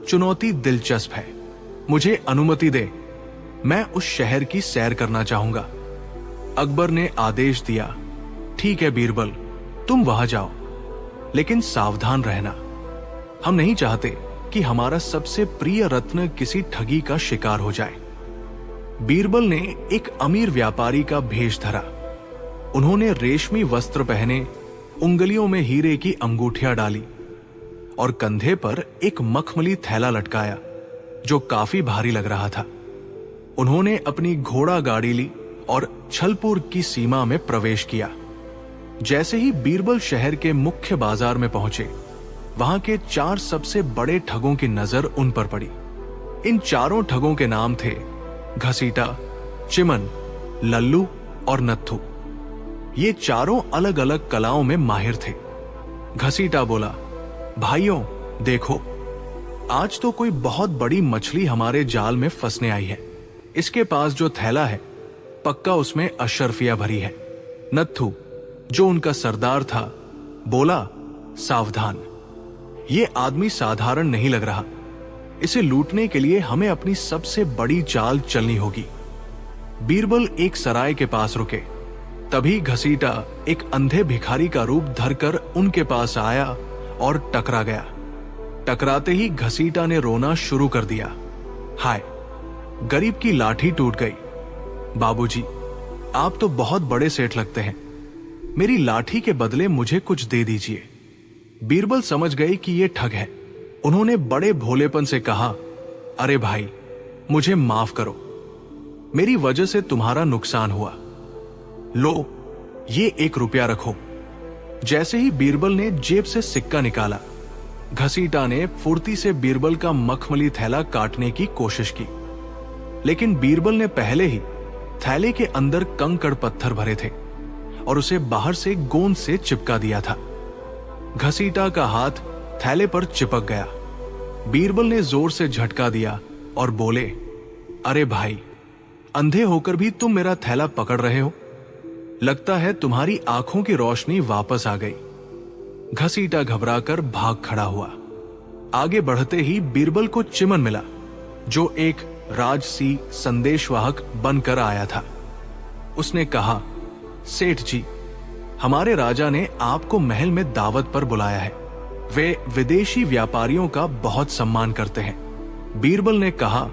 चुनौती दिलचस्प है, मुझे अनुमति दे, मैं उस शहर की सैर करना चाहूंगा। अकबर ने आदेश दिया, ठीक है बीरबल, तुम वहां जाओ, लेकिन सावधान रहना। हम नहीं चाहते कि हमारा सबसे प्रिय रत्न किसी ठगी का शिकार हो जाए। बीरबल ने एक अमीर व्यापारी का भेष धरा। उन्होंने रेशमी वस्त्र पहने, उंगलियों में हीरे की अंगूठियां डाली और कंधे पर एक मखमली थैला लटकाया जो काफी भारी लग रहा था। उन्होंने अपनी घोड़ा गाड़ी ली और छलपुर की सीमा में प्रवेश किया। जैसे ही बीरबल शहर के मुख्य बाजार में पहुंचे, वहां के 4 सबसे बड़े ठगों की नजर उन पर पड़ी। इन चारों ठगों के नाम थे घसीटा, चिमन, लल्लू और नत्थु। ये चारों अलग अलग कलाओं में माहिर थे। घसीटा बोला, भाइयों देखो, आज तो कोई बहुत बड़ी मछली हमारे जाल में फंसने आई है। इसके पास जो थैला है, पक्का उसमें अशर्फिया भरी है। नत्थु, जो उनका सरदार था, बोला, सावधान, ये आदमी साधारण नहीं लग रहा। इसे लूटने के लिए हमें अपनी सबसे बड़ी चाल चलनी होगी। बीरबल एक सराय के पास रुके। तभी घसीटा एक अंधे भिखारी का रूप धरकर उनके पास आया और टकरा गया। टकराते ही घसीटा ने रोना शुरू कर दिया। हाय, गरीब की लाठी टूट गई। बाबूजी, आप तो बहुत बड़े सेठ लगते हैं, मेरी लाठी के बदले मुझे कुछ दे दीजिए। बीरबल समझ गए कि यह ठग है। उन्होंने बड़े भोलेपन से कहा, अरे भाई, मुझे माफ करो, मेरी वजह से तुम्हारा नुकसान हुआ। लो, ये 1 रुपया रखो। जैसे ही बीरबल ने जेब से सिक्का निकाला, घसीटा ने फुर्ती से बीरबल का मखमली थैला काटने की कोशिश की, लेकिन बीरबल ने पहले ही थैले के अंदर कंकड़ पत्थर भरे थे और उसे बाहर से गोंद से चिपका दिया था। घसीटा का हाथ थैले पर चिपक गया। बीरबल ने जोर से झटका दिया और बोले, अरे भाई, अंधे होकर भी तुम मेरा थैला पकड़ रहे हो? लगता है तुम्हारी आंखों की रोशनी वापस आ गई। घसीटा घबराकर भाग खड़ा हुआ। आगे बढ़ते ही बीरबल को चिमन मिला, जो एक राजसी संदेशवाहक बनकर आया था। उसने कहा, सेठ जी, हमारे राजा ने आपको महल में दावत पर बुलाया है। वे विदेशी व्यापारियों का बहुत सम्मान करते हैं। बीरबल ने कहा,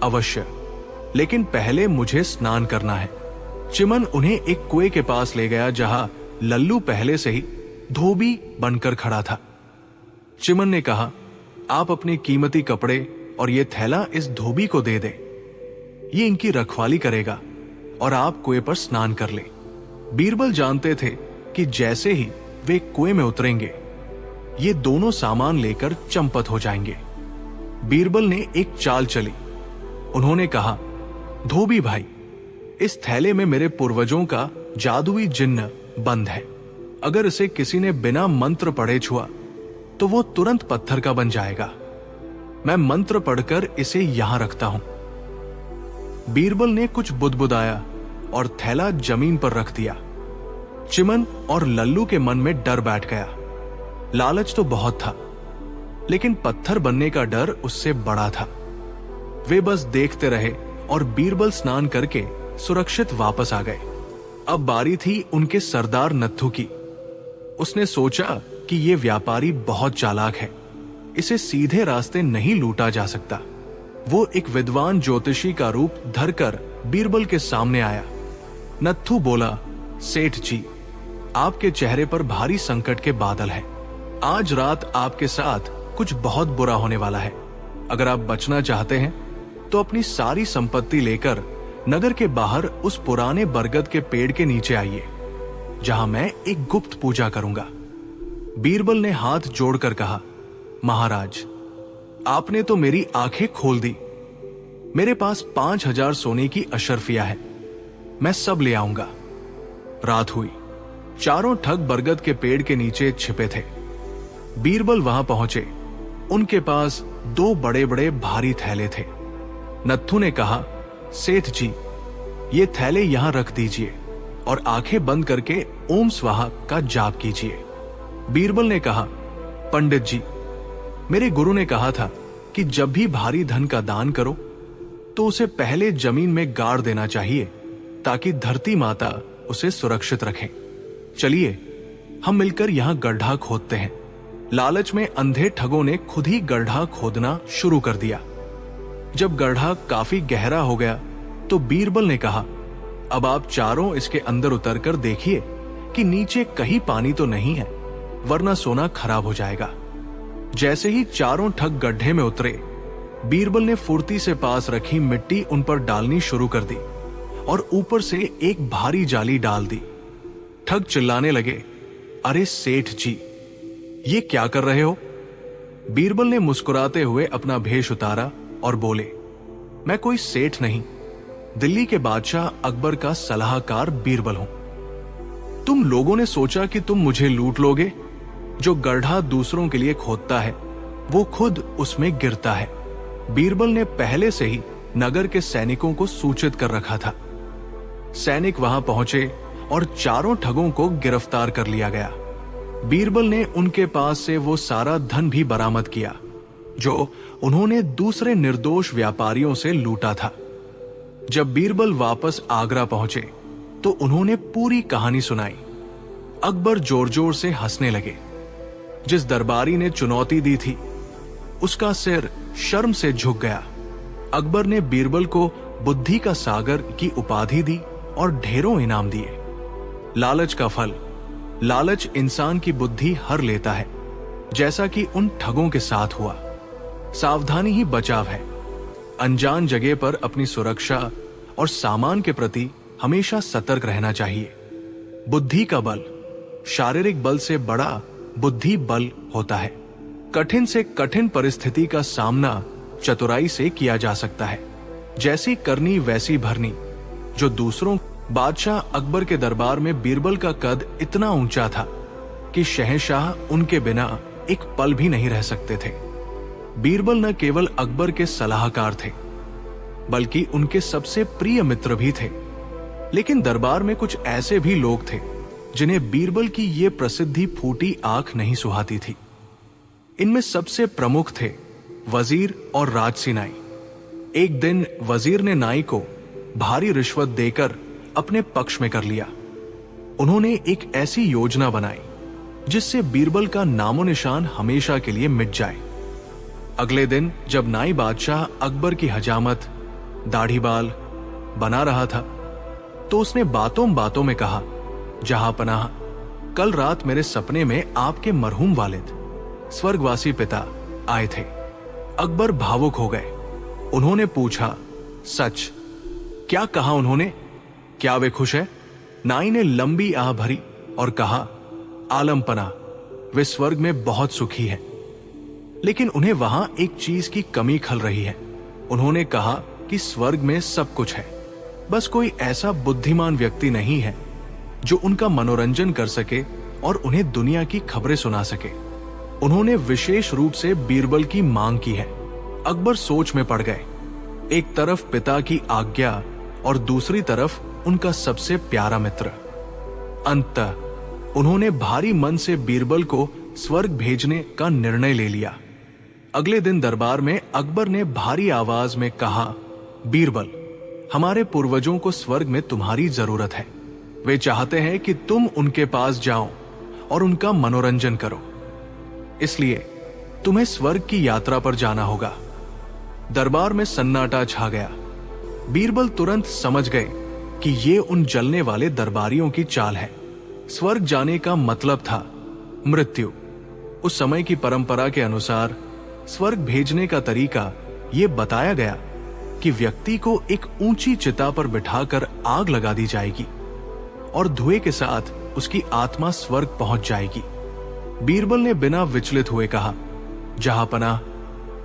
अवश्य, लेकिन पहले मुझे स्नान करना है। चिमन उन्हें एक कुएं के पास ले गया, जहां लल्लू पहले से ही धोबी बनकर खड़ा था। चिमन ने कहा, आप अपने कीमती कपड़े और ये थैला इस धोबी को दे दे। ये इनकी रखवाली करेगा और आप कुएं पर स्नान कर ले। बीरबल जानते थे कि जैसे ही वे कुएं में उतरेंगे, ये दोनों सामान लेकर चंपत हो जाएंगे। बीरबल ने एक चाल चली। उन्होंने कहा, धोबी भाई, इस थैले में मेरे पूर्वजों का जादुई जिन्न बंद है। अगर इसे किसी ने बिना मंत्र पढ़े छुआ तो वो तुरंत पत्थर का बन जाएगा। मैं मंत्र पढ़कर इसे यहां रखता हूं। बीरबल ने कुछ बुदबुदाया और थैला जमीन पर रख दिया। चिमन और लल्लू के मन में डर बैठ गया। लालच तो बहुत था, लेकिन पत्थर बनने का डर उससे बड़ा था। वे बस देखते रहे और बीरबल स्नान करके सुरक्षित वापस आ गए। अब बारी थी उनके सरदार नत्थु की। उसने सोचा कि ये व्यापारी बहुत चालाक है, इसे सीधे रास्ते नहीं लूटा जा सकता। वो एक विद्वान ज्योतिषी का रूप धरकर बीरबल के सामने आया। नत्थु बोला, सेठ जी, आपके चेहरे पर भारी संकट के बादल हैं। आज रात आपके साथ कुछ बहुत बुरा होने वाला है। अगर आप बचना चाहते हैं तो अपनी सारी संपत्ति लेकर नगर के बाहर उस पुराने बरगद के पेड़ के नीचे आइए, जहां मैं एक गुप्त पूजा करूंगा। बीरबल ने हाथ जोड़कर कहा, महाराज, आपने तो मेरी आंखें खोल दी। मेरे पास 5000 सोने की अशर्फिया है, मैं सब ले आऊंगा। रात हुई। चारों ठग बरगद के पेड़ के नीचे छिपे थे। बीरबल वहां पहुंचे। उनके पास 2 बड़े बड़े भारी थैले थे। नत्थु ने कहा, सेठ जी, ये थैले यहां रख दीजिए और आंखें बंद करके ओम स्वाहा का जाप कीजिए। बीरबल ने कहा, पंडित जी, मेरे गुरु ने कहा था कि जब भी भारी धन का दान करो तो उसे पहले जमीन में गाड़ देना चाहिए, ताकि धरती माता उसे सुरक्षित रखें। चलिए हम मिलकर यहां गड्ढा खोदते हैं। लालच में अंधे ठगों ने खुद ही गड्ढा खोदना शुरू कर दिया। जब गड्ढा काफी गहरा हो गया तो बीरबल ने कहा, अब आप चारों इसके अंदर उतरकर देखिए कि नीचे कहीं पानी तो नहीं है, वरना सोना खराब हो जाएगा। जैसे ही चारों ठग गड्ढे में उतरे, बीरबल ने फुर्ती से पास रखी मिट्टी उन पर डालनी शुरू कर दी और ऊपर से एक भारी जाली डाल दी। ठग चिल्लाने लगे, अरे सेठ जी, ये क्या कर रहे हो? बीरबल ने मुस्कुराते हुए अपना भेष उतारा और बोले, मैं कोई सेठ नहीं, दिल्ली के बादशाह अकबर का सलाहकार बीरबल हूं। तुम लोगों ने सोचा कि तुम मुझे लूट लोगे। जो गड्ढा दूसरों के लिए खोदता है वो खुद उसमें गिरता है। बीरबल ने पहले से ही नगर के सैनिकों को सूचित कर रखा था। सैनिक वहां पहुंचे और चारों ठगों को गिरफ्तार कर लिया गया। बीरबल ने उनके पास से वो सारा धन भी बरामद किया जो उन्होंने दूसरे निर्दोष व्यापारियों से लूटा था। जब बीरबल वापस आगरा पहुंचे तो उन्होंने पूरी कहानी सुनाई। अकबर जोर जोर से हंसने लगे। जिस दरबारी ने चुनौती दी थी उसका सिर शर्म से झुक गया। अकबर ने बीरबल को बुद्धि का सागर की उपाधि दी और ढेरों इनाम दिए। लालच का फल, लालच इंसान की बुद्धि हर लेता है, जैसा कि उन ठगों के साथ हुआ। सावधानी ही बचाव है। अनजान जगह पर अपनी सुरक्षा और सामान के प्रति हमेशा सतर्क रहना चाहिए। बुद्धि का बल शारीरिक बल से बड़ा बुद्धि बल होता है। कठिन से कठिन परिस्थिति का सामना चतुराई से किया जा सकता है। जैसी करनी वैसी भरनी। जो दूसरों बादशाह अकबर के दरबार में बीरबल का कद इतना ऊंचा था कि शहंशाह उनके बिना एक पल भी नहीं रह सकते थे। बीरबल न केवल अकबर के सलाहकार थे, बल्कि उनके सबसे प्रिय मित्र भी थे। लेकिन दरबार में कुछ ऐसे भी लोग थे जिन्हें बीरबल की ये प्रसिद्धि फूटी आंख नहीं सुहाती थी। इनमें सबसे प्रमुख थे वजीर और राजसी नाई। एक दिन वजीर ने नाई को भारी रिश्वत देकर अपने पक्ष में कर लिया। उन्होंने एक ऐसी योजना बनाई जिससे बीरबल का नामो निशान हमेशा के लिए मिट जाए। अगले दिन जब नाई बादशाह अकबर की हजामत दाढ़ी बाल बना रहा था तो उसने बातों बातों में कहा, जहां पनाह, कल रात मेरे सपने में आपके मरहूम वालिद स्वर्गवासी पिता आए थे। अकबर भावुक हो गए। उन्होंने पूछा, सच? क्या कहा उन्होंने? क्या वे खुश है? नाई ने लंबी आह भरी और कहा, आलम पना, वे स्वर्ग में बहुत सुखी हैं, लेकिन उन्हें वहां एक चीज की कमी खल रही है। उन्होंने कहा कि स्वर्ग में सब कुछ है, बस कोई ऐसा बुद्धिमान व्यक्ति नहीं है जो उनका मनोरंजन कर सके और उन्हें दुनिया की खबरें सुना सके। उन्होंने विशेष रूप से बीरबल की मांग की है। अकबर सोच में पड़ गए। एक तरफ पिता की आज्ञा और दूसरी तरफ उनका सबसे प्यारा मित्र। अंततः उन्होंने भारी मन से बीरबल को स्वर्ग भेजने का निर्णय ले लिया। अगले दिन दरबार में अकबर ने भारी आवाज में कहा, बीरबल, हमारे पूर्वजों को स्वर्ग में तुम्हारी जरूरत है। वे चाहते हैं कि तुम उनके पास जाओ और उनका मनोरंजन करो। इसलिए तुम्हें स्वर्ग की यात्रा पर जाना होगा। दरबार में सन्नाटा छा गया। बीरबल तुरंत समझ गए कि ये उन जलने वाले दरबारियों की चाल है। स्वर्ग जाने का मतलब था मृत्यु। उस समय की परंपरा के अनुसार स्वर्ग भेजने का तरीका ये बताया गया कि व्यक्ति को एक ऊंची चिता पर बिठाकर आग लगा दी जाएगी और धुएं के साथ उसकी आत्मा स्वर्ग पहुंच जाएगी। बीरबल ने बिना विचलित हुए कहा, जहांपनाह,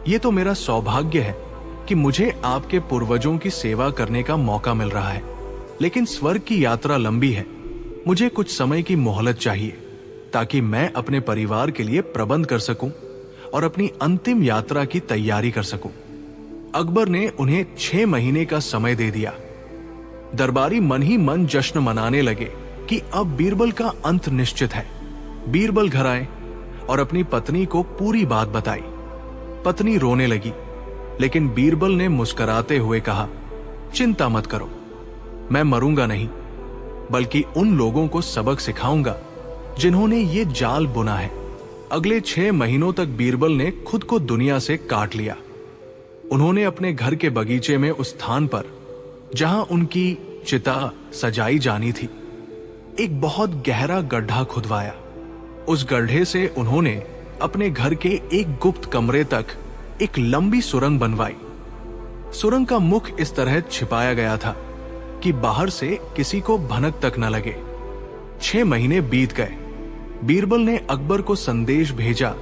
ये तो मेरा सौभाग्य है कि मुझे आपके पूर्वजों की सेवा करने का मौका मिल रहा है, लेकिन स्वर्ग की यात्रा लंबी है। मुझे कुछ समय की मोहलत चाहिए ताकि मैं अपने परिवार के लिए प्रबंध कर सकूं और अपनी अंतिम यात्रा की तैयारी कर सकूं। अकबर ने उन्हें 6 महीने का समय दे दिया। दरबारी मन ही मन जश्न मनाने लगे कि अब बीरबल का अंत निश्चित है। बीरबल घर आए और अपनी पत्नी को पूरी बात बताई। पत्नी रोने लगी, लेकिन बीरबल ने मुस्कुराते हुए कहा, चिंता मत करो, मैं मरूंगा नहीं, बल्कि उन लोगों को सबक सिखाऊंगा जिन्होंने ये जाल बुना है। अगले 6 महीनों तक बीरबल ने खुद को दुनिया से काट लिया। उन्होंने अपने घर के बगीचे में उस स्थान पर जहां उनकी चिता सजाई जानी थी, एक बहुत गहरा गड्ढा खुदवाया। उस गड्ढे से उन्होंने अपने घर के एक गुप्त कमरे तक एक लंबी सुरंग बनवाई। सुरंग का मुख इस तरह छिपाया गया था कि बाहर से किसी को भनक तक न लगे। 6 महीने बीत गए। बीरबल ने अकबर को संदेश भेजा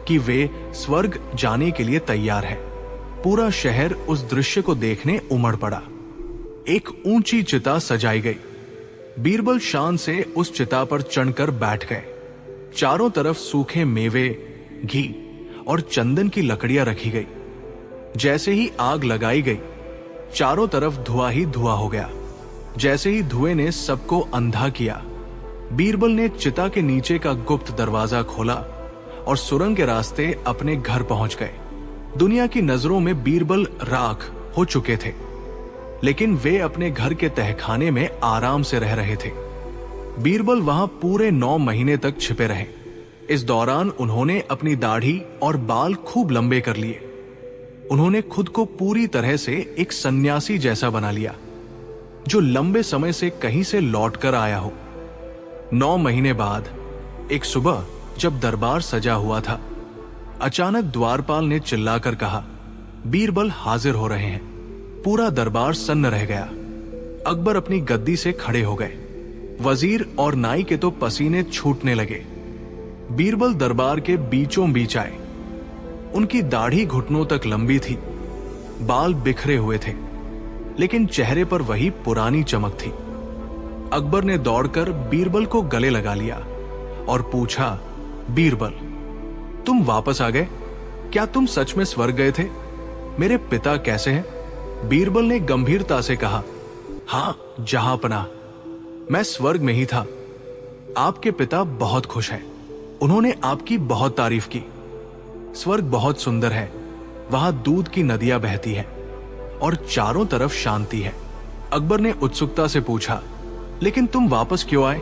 कि वे स्वर्ग जाने के लिए तैयार है। पूरा शहर उस दृश्य को देखने उमड़ पड़ा। एक ऊंची चिता सजाई गई। बीरबल शान से उस चिता पर चढ़कर बैठ गए। चारों तरफ सूखे मेवे, घी और चंदन की लकड़ियां रखी गई। जैसे ही आग लगाई गई, चारों तरफ धुआं ही धुआं हो गया। जैसे ही धुएं ने सबको अंधा किया, बीरबल ने चिता के नीचे का गुप्त दरवाजा खोला और सुरंग के रास्ते अपने घर पहुंच गए। दुनिया की नजरों में बीरबल राख हो चुके थे, लेकिन वे अपने घर के तहखाने में आराम से रह रहे थे। बीरबल वहां पूरे 9 महीने तक छिपे रहे। इस दौरान उन्होंने अपनी दाढ़ी और बाल खूब लंबे कर लिए। उन्होंने खुद को पूरी तरह से एक सन्यासी जैसा बना लिया, जो लंबे समय से कहीं से लौट कर आया हो। 9 महीने बाद एक सुबह जब दरबार सजा हुआ था, अचानक द्वारपाल ने चिल्लाकर कहा, बीरबल हाजिर हो रहे हैं। पूरा दरबार सन्न रह गया। अकबर अपनी गद्दी से खड़े हो गए। वजीर और नाई के तो पसीने छूटने लगे। बीरबल दरबार के बीचों बीच आए। उनकी दाढ़ी घुटनों तक लंबी थी, बाल बिखरे हुए थे, लेकिन चेहरे पर वही पुरानी चमक थी। अकबर ने दौड़कर बीरबल को गले लगा लिया और पूछा, बीरबल, तुम वापस आ गए? क्या तुम सच में स्वर्ग गए थे? मेरे पिता कैसे हैं? बीरबल ने गंभीरता से कहा, हां जहांपनाह, मैं स्वर्ग में ही था। आपके पिता बहुत खुश हैं। उन्होंने आपकी बहुत तारीफ की। स्वर्ग बहुत सुंदर है। वहां दूध की नदियां बहती हैं और चारों तरफ शांति है। अकबर ने उत्सुकता से पूछा, लेकिन तुम वापस क्यों आए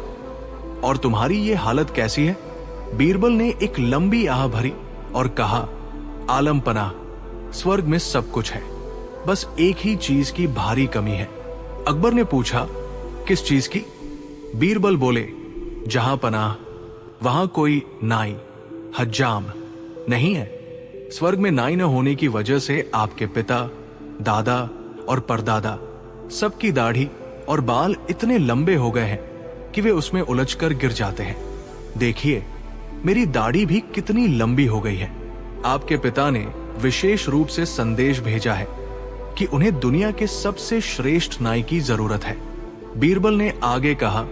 और तुम्हारी ये हालत कैसी है? बीरबल ने एक लंबी आह भरी और कहा, आलम पनाह, स्वर्ग में सब कुछ है, बस एक ही चीज की भारी कमी है। अकबर ने पूछा, किस चीज की? बीरबल बोले, जहां पनाह, वहां कोई नाई, हज्जाम नहीं है। स्वर्ग में नाई न होने की वजह से आपके पिता, दादा और परदादा सबकी दाढ़ी और बाल इतने लंबे हो गए हैं कि वे उसमें उलझकर गिर जाते हैं। देखिए, मेरी दाढ़ी भी कितनी लंबी हो गई है। आपके पिता ने विशेष रूप से संदेश भेजा है कि उन्हें दुनिया के सबसे श्रेष्ठ नाई की जरूरत है। बीरबल ने आगे कहा,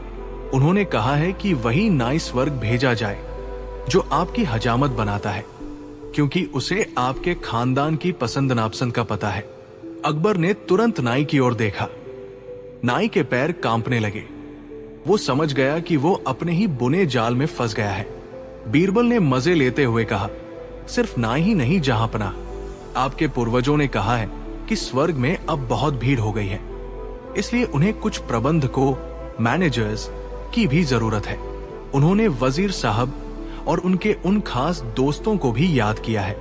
उन्होंने कहा है कि वही नाई स्वर्ग भेजा जाए जो आपकी हजामत बनाता है, क्योंकि उसे आपके खानदान की पसंद नापसंद का पता है। अकबर ने तुरंत नाई की ओर देखा। नाई के पैर कांपने लगे। वो समझ गया कि वो अपने ही बुने जाल में फंस गया है। बीरबल ने मजे लेते हुए कहा, सिर्फ नाई ही नहीं जहांपनाह, आपके पूर्वजों ने कहा है कि स्वर्ग में अब बहुत भीड़ हो गई है, इसलिए उन्हें कुछ प्रबंधकों, मैनेजर्स की भी जरूरत है। उन्होंने वजीर साहब और उनके उन खास दोस्तों को भी याद किया है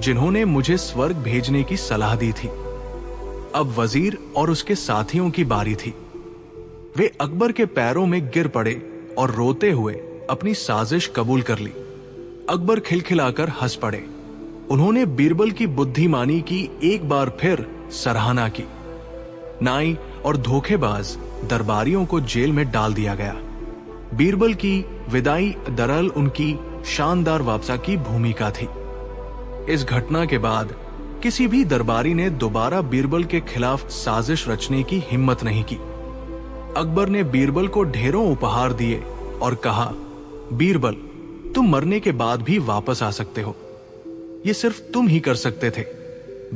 जिन्होंने मुझे स्वर्ग भेजने की सलाह दी थी। अब वजीर और उसके साथियों की बारी थी। वे अकबर के पैरों में गिर पड़े और रोते हुए अपनी साजिश कबूल कर ली। अकबर खिलखिलाकर हंस पड़े। उन्होंने बीरबल की बुद्धिमानी की एक बार फिर सराहना की। नाई और धोखेबाज दरबारियों को जेल में डाल दिया गया। बीरबल की विदाई दरअसल उनकी शानदार वापसी की भूमिका थी। इस घटना के बाद किसी भी दरबारी ने दोबारा बीरबल के खिलाफ साजिश रचने की हिम्मत नहीं की। अकबर ने बीरबल को ढेरों उपहार दिए और कहा, बीरबल, तुम मरने के बाद भी वापस आ सकते हो। ये सिर्फ तुम ही कर सकते थे।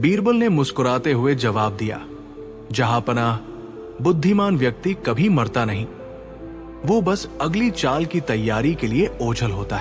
बीरबल ने मुस्कुराते हुए जवाब दिया, जहांपनाह, बुद्धिमान व्यक्ति कभी मरता नहीं, वो बस अगली चाल की तैयारी के लिए ओझल होता है।